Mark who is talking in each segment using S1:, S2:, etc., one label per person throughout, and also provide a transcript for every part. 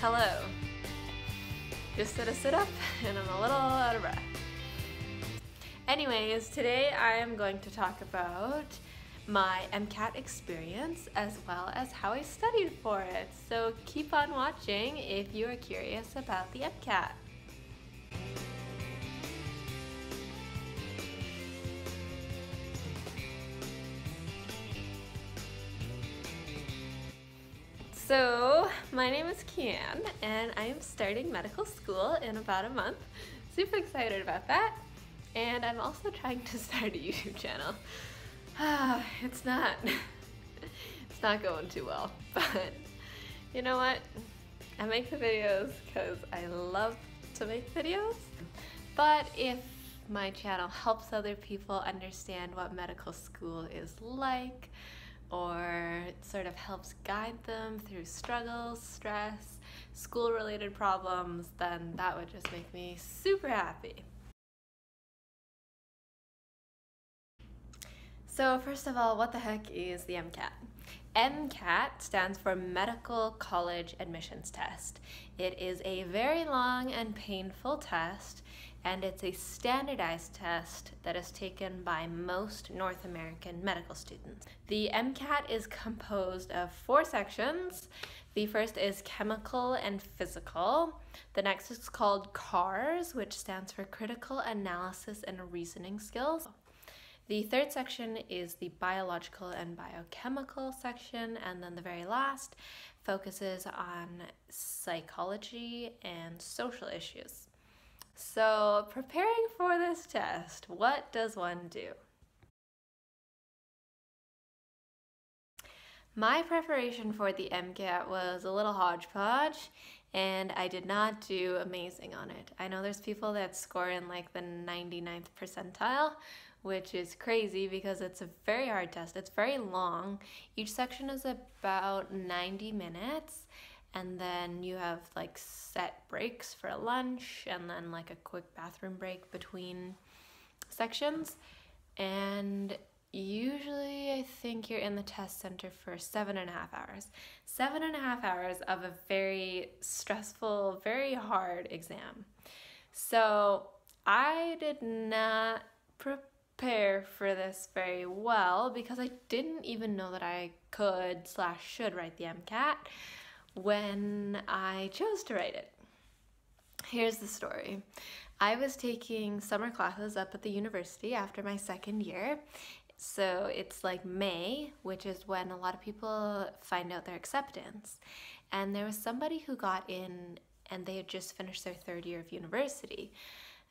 S1: Hello. Just did a sit-up and I'm a little out of breath. Anyways, today I am going to talk about my MCAT experience as well as how I studied for it. So keep on watching if you are curious about the MCAT. So, my name is Kian and I am starting medical school in about a month. Super excited about that. And I'm also trying to start a YouTube channel. It's not going too well, but you know what? I make the videos because I love to make videos. But if my channel helps other people understand what medical school is like, or it sort of helps guide them through struggles, stress, school-related problems, then that would just make me super happy. So first of all, what the heck is the MCAT? MCAT stands for Medical College Admissions Test. It is a very long and painful test, and it's a standardized test that is taken by most North American medical students. The MCAT is composed of 4 sections. The first is chemical and physical. The next is called CARS, which stands for critical analysis and reasoning skills. The third section is the biological and biochemical section, and then the very last focuses on psychology and social issues. So, preparing for this test, what does one do? My preparation for the MCAT was a little hodgepodge, and I did not do amazing on it. I know there's people that score in like the 99th percentile, which is crazy because it's a very hard test. It's very long. Each section is about 90 minutes. And then you have like set breaks for lunch and then like a quick bathroom break between sections. And usually I think you're in the test center for 7.5 hours. 7.5 hours of a very stressful, very hard exam. So I did not prepare for this very well because I didn't even know that I could/should write the MCAT when I chose to write it. Here's the story. I was taking summer classes up at the university after my second year. So it's like May, which is when a lot of people find out their acceptance. And there was somebody who got in and they had just finished their 3rd year of university.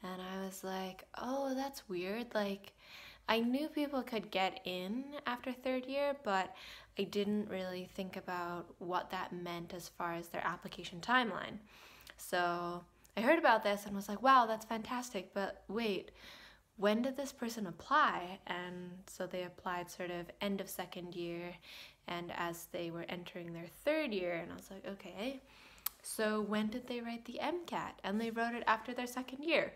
S1: And I was like, oh, that's weird. Like, I knew people could get in after 3rd year, but I didn't really think about what that meant as far as their application timeline. So I heard about this and was like, wow, that's fantastic, but wait, when did this person apply? And so they applied sort of end of 2nd year and as they were entering their 3rd year, and I was like, okay, so when did they write the MCAT? And they wrote it after their 2nd year.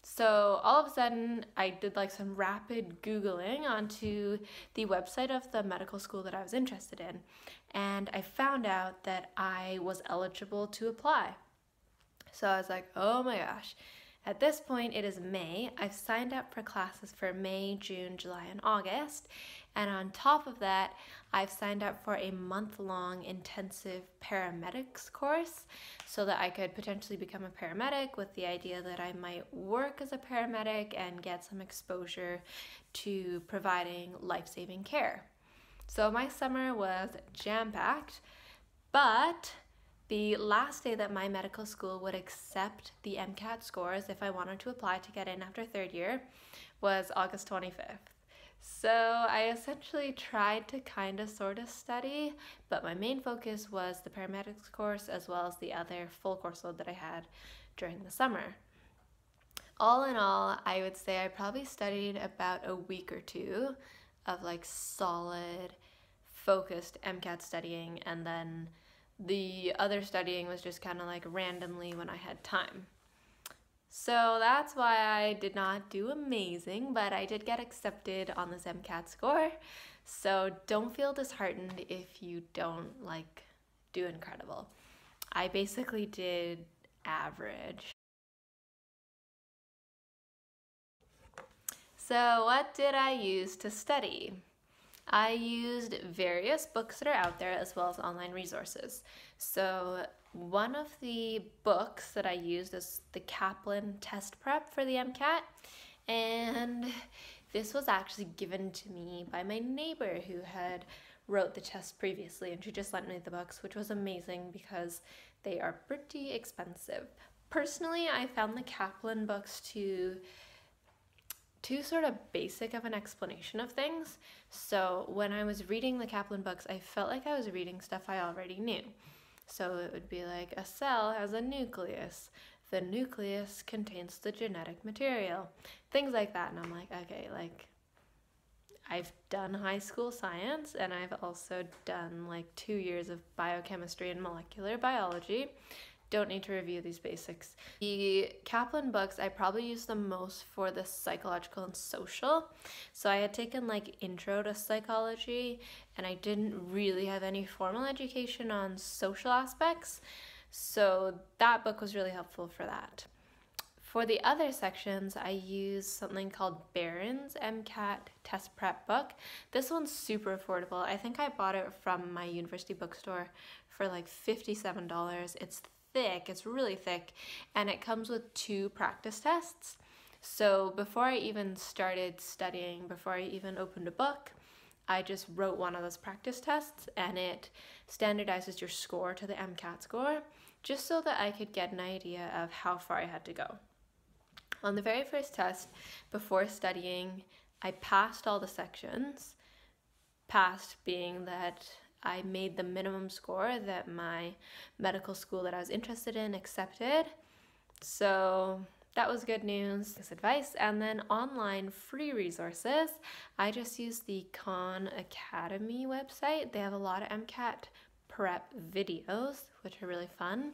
S1: So all of a sudden, I did like some rapid Googling onto the website of the medical school that I was interested in, and I found out that I was eligible to apply. So I was like, oh my gosh. At this point, it is May. I've signed up for classes for May, June, July, and August. And on top of that, I've signed up for a month-long intensive paramedics course so that I could potentially become a paramedic, with the idea that I might work as a paramedic and get some exposure to providing life-saving care. So my summer was jam-packed, but the last day that my medical school would accept the MCAT scores if I wanted to apply to get in after 3rd year was August 25th. So I essentially tried to kind of sort of study, but my main focus was the paramedics course as well as the other full course load that I had during the summer. All in all, I would say I probably studied about a week or 2 of like solid, focused MCAT studying, and then the other studying was just kind of like randomly when I had time. So that's why I did not do amazing, but I did get accepted on this MCAT score. So don't feel disheartened if you don't do incredible. I basically did average. So what did I use to study? I used various books that are out there as well as online resources. So one of the books that I used is the Kaplan Test Prep for the MCAT, and this was actually given to me by my neighbor who had wrote the test previously, and she just lent me the books, which was amazing because they are pretty expensive. Personally, I found the Kaplan books too sort of basic of an explanation of things. So when I was reading the Kaplan books, I felt like I was reading stuff I already knew. So it would be like, a cell has a nucleus. The nucleus contains the genetic material. Things like that. And I'm like, okay, like, I've done high school science, and I've also done like 2 years of biochemistry and molecular biology. Don't need to review these basics. The Kaplan books, I probably use the most for the psychological and social. So I had taken like intro to psychology, and I didn't really have any formal education on social aspects. So that book was really helpful for that. For the other sections, I use something called Barron's MCAT Test Prep book. This one's super affordable. I think I bought it from my university bookstore for like $57. It's thick, it's really thick, and it comes with 2 practice tests. So before I even started studying, before I even opened a book, I just wrote one of those practice tests, and it standardizes your score to the MCAT score, just so that I could get an idea of how far I had to go. On the very first test, before studying, I passed all the sections. Passed being that I made the minimum score that my medical school that I was interested in accepted. So that was good news. This advice. And then online free resources. I just used the Khan Academy website. They have a lot of MCAT prep videos, which are really fun.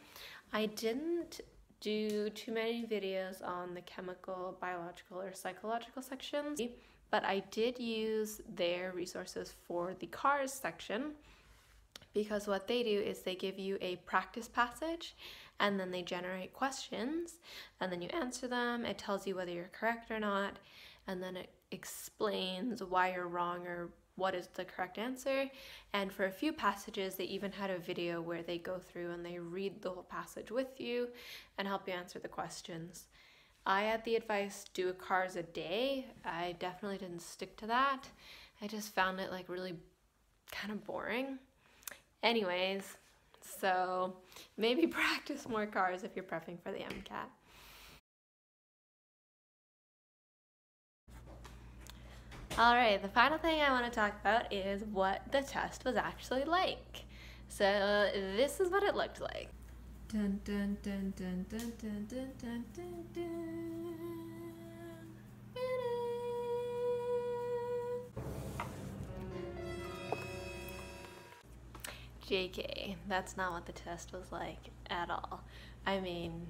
S1: I didn't do too many videos on the chemical, biological, or psychological sections, but I did use their resources for the cars section, because what they do is they give you a practice passage, and then they generate questions, and then you answer them. It tells you whether you're correct or not, and then it explains why you're wrong or what is the correct answer. And for a few passages, they even had a video where they go through and they read the whole passage with you and help you answer the questions. I had the advice, do a cars a day. I definitely didn't stick to that. I just found it like really kind of boring. Anyways, so maybe practice more cars if you're prepping for the MCAT. All right, the final thing I want to talk about is what the test was actually like. So this is what it looked like. Dun, dun, dun, dun, dun, dun, dun, dun, dun, dun. JK, that's not what the test was like at all. I mean,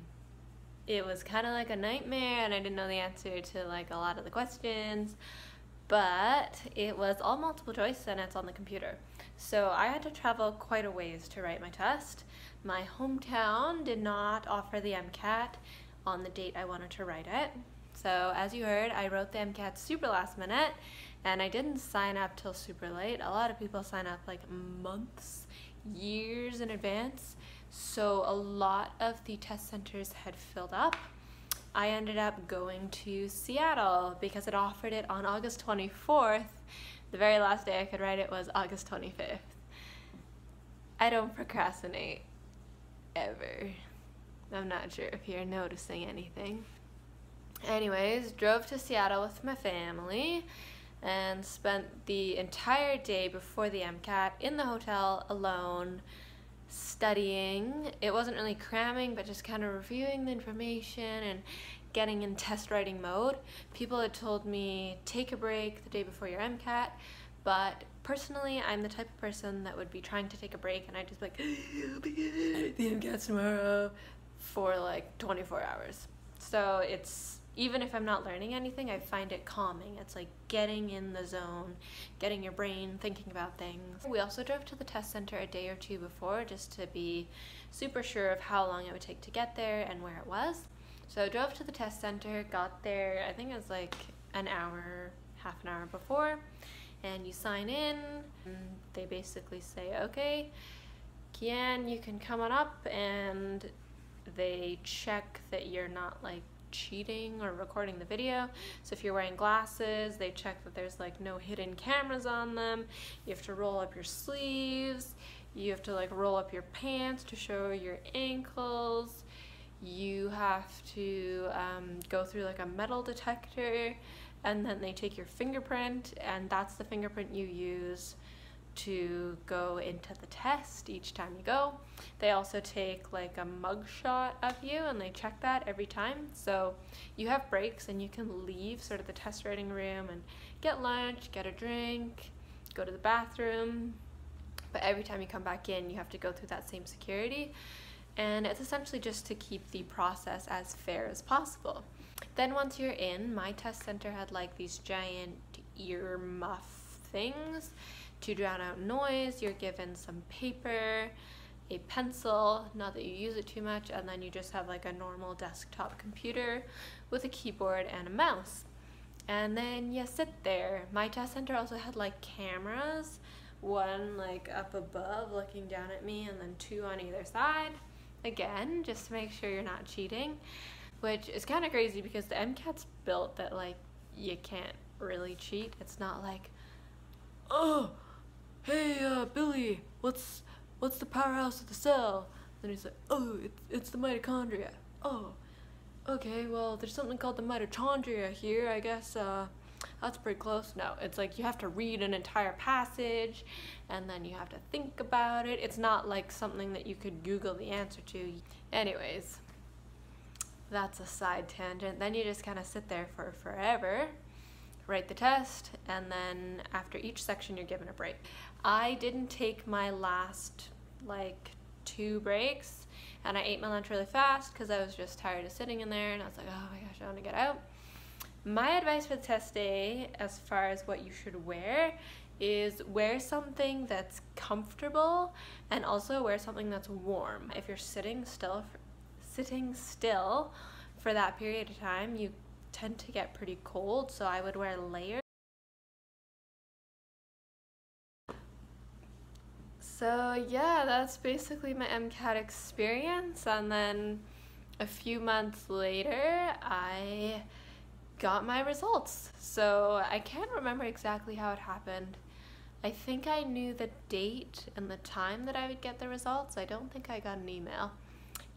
S1: it was kind of like a nightmare, and I didn't know the answer to like a lot of the questions, but it was all multiple choice and it's on the computer. So I had to travel quite a ways to write my test. My hometown did not offer the MCAT on the date I wanted to write it. So as you heard, I wrote the MCAT super last minute, and I didn't sign up till super late. A lot of people sign up like months, years in advance. So a lot of the test centers had filled up. I ended up going to Seattle because it offered it on August 24th. The very last day I could write it was August 25th. I don't procrastinate ever. I'm not sure if you're noticing anything. Anyways, drove to Seattle with my family and spent the entire day before the MCAT in the hotel alone, studying. It wasn't really cramming, but just kind of reviewing the information and getting in test writing mode. People had told me take a break the day before your MCAT, but personally I'm the type of person that would be trying to take a break and I'd just be like, the MCAT's tomorrow, for like 24 hours. So it's even if I'm not learning anything, I find it calming. It's like getting in the zone, getting your brain thinking about things. We also drove to the test center a day or two before just to be super sure of how long it would take to get there and where it was. So I drove to the test center, got there, I think it was like an hour, half an hour before, and you sign in, and they basically say, okay, Kian, you can come on up, and they check that you're not like cheating or recording the video. So if you're wearing glasses, they check that there's like no hidden cameras on them. You have to roll up your sleeves, you have to like roll up your pants to show your ankles, you have to go through like a metal detector, and then they take your fingerprint, and that's the fingerprint you use to go into the test each time you go. They also take like a mug shot of you, and they check that every time. So you have breaks and you can leave sort of the test writing room and get lunch, get a drink, go to the bathroom, but every time you come back in you have to go through that same security, and it's essentially just to keep the process as fair as possible. Then once you're in, my test center had like these giant ear muff things to drown out noise. You're given some paper, a pencil, not that you use it too much, and then you just have like a normal desktop computer with a keyboard and a mouse. And then you sit there. My test center also had like cameras, one like up above looking down at me, and then two on either side. Again, just to make sure you're not cheating, which is kind of crazy because the MCAT's built that like you can't really cheat. It's not like, oh, hey, Billy, what's the powerhouse of the cell? Then he's like, oh, it's the mitochondria. Oh, okay, well, there's something called the mitochondria here, I guess, that's pretty close. No, it's like you have to read an entire passage, and then you have to think about it. It's not like something that you could Google the answer to. Anyways, that's a side tangent. Then you just kind of sit there for forever, write the test, and then after each section you're given a break. I didn't take my last like 2 breaks, and I ate my lunch really fast because I was just tired of sitting in there, and I was like, oh my gosh, I want to get out. My advice for the test day, as far as what you should wear, is wear something that's comfortable and also wear something that's warm. If you're sitting still for that period of time, you tend to get pretty cold, so I would wear layers. So yeah, that's basically my MCAT experience, and then a few months later I got my results. So I can't remember exactly how it happened. I think I knew the date and the time that I would get the results. I don't think I got an email.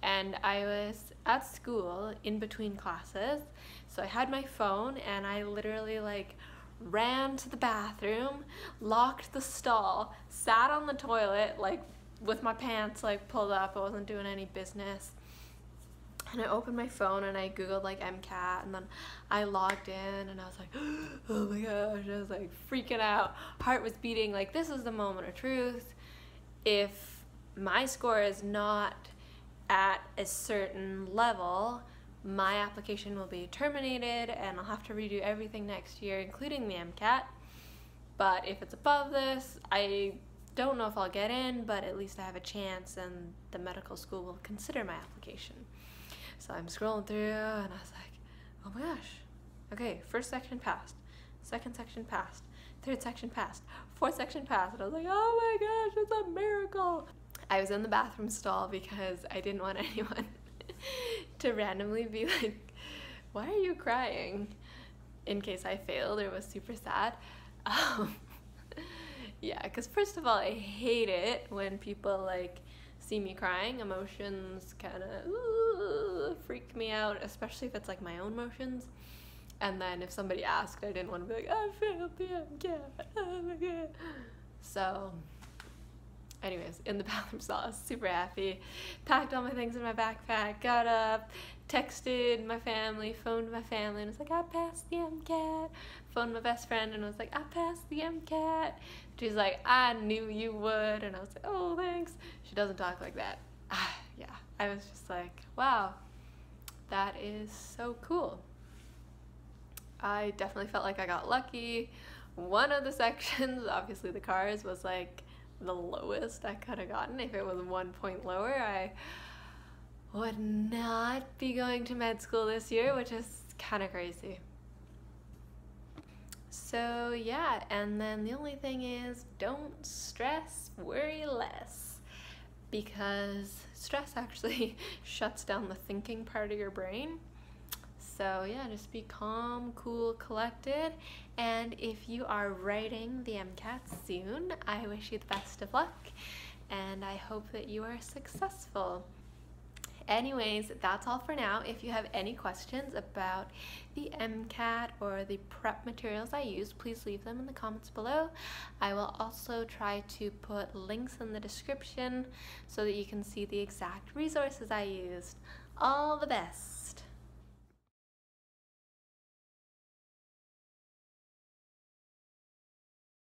S1: And I was at school in between classes, so I had my phone and I literally like ran to the bathroom, locked the stall, sat on the toilet like with my pants like pulled up. I wasn't doing any business. And I opened my phone and I googled like MCAT, and then I logged in and I was like, oh my gosh, I was like freaking out. Heart was beating, like this is the moment of truth. If my score is not at a certain level, my application will be terminated and I'll have to redo everything next year, including the MCAT. But if it's above this, I don't know if I'll get in, but at least I have a chance and the medical school will consider my application. So I'm scrolling through and I was like, oh my gosh, okay, first section passed, second section passed, third section passed, fourth section passed, and I was like, oh my gosh, it's a miracle. I was in the bathroom stall because I didn't want anyone to randomly be like, why are you crying? In case I failed or was super sad. Yeah, because first of all, I hate it when people like see me crying. Emotions kind of freak me out, especially if it's like my own emotions. And then if somebody asked, I didn't want to be like, I failed the MCAT, oh my god. So anyways, in the bathroom stall, I was super happy, packed all my things in my backpack, got up, texted my family, phoned my family, and was like, I passed the MCAT. Phoned my best friend and was like, I passed the MCAT. She's like, I knew you would. And I was like, oh, thanks. She doesn't talk like that. Yeah, I was just like, wow, that is so cool. I definitely felt like I got lucky. One of the sections, obviously the cars, was like the lowest I could have gotten. If it was 1 point lower, I would not be going to med school this year, which is kind of crazy. So yeah, and then the only thing is, don't stress, worry less, because stress actually shuts down the thinking part of your brain. So yeah, just be calm, cool, collected, and if you are writing the MCAT soon, I wish you the best of luck, and I hope that you are successful. Anyways, that's all for now. If you have any questions about the MCAT or the prep materials I used, please leave them in the comments below. I will also try to put links in the description so that you can see the exact resources I used. All the best!